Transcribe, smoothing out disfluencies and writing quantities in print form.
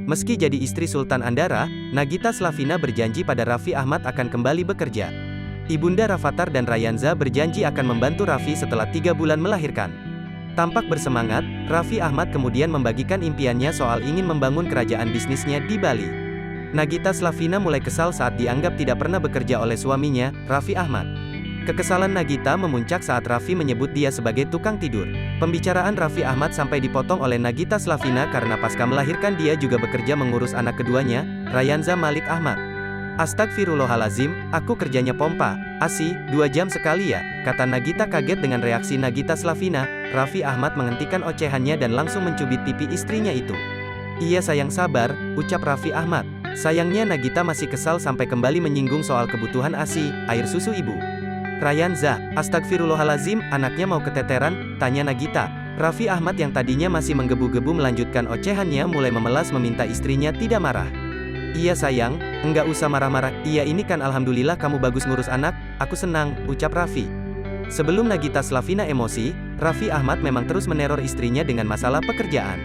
Meski jadi istri Sultan Andara, Nagita Slavina berjanji pada Raffi Ahmad akan kembali bekerja. Ibunda Rafathar dan Rayanza berjanji akan membantu Raffi setelah 3 bulan melahirkan. Tampak bersemangat, Raffi Ahmad kemudian membagikan impiannya soal ingin membangun kerajaan bisnisnya di Bali. Nagita Slavina mulai kesal saat dianggap tidak pernah bekerja oleh suaminya, Raffi Ahmad. Kekesalan Nagita memuncak saat Raffi menyebut dia sebagai tukang tidur. Pembicaraan Raffi Ahmad sampai dipotong oleh Nagita Slavina karena pasca melahirkan dia juga bekerja mengurus anak keduanya, Rayanza Malik Ahmad. Astagfirullahalazim, aku kerjanya pompa, ASI, 2 jam sekali ya, kata Nagita kaget dengan reaksi Nagita Slavina. Raffi Ahmad menghentikan ocehannya dan langsung mencubit pipi istrinya itu. Iya sayang sabar, ucap Raffi Ahmad. Sayangnya Nagita masih kesal sampai kembali menyinggung soal kebutuhan ASI, air susu ibu. Rayanza, astagfirullahalazim, anaknya mau keteteran, tanya Nagita. Raffi Ahmad yang tadinya masih menggebu-gebu melanjutkan ocehannya mulai memelas meminta istrinya tidak marah. Iya sayang, enggak usah marah-marah, iya ini kan alhamdulillah kamu bagus ngurus anak, aku senang, ucap Raffi. Sebelum Nagita Slavina emosi, Raffi Ahmad memang terus meneror istrinya dengan masalah pekerjaan.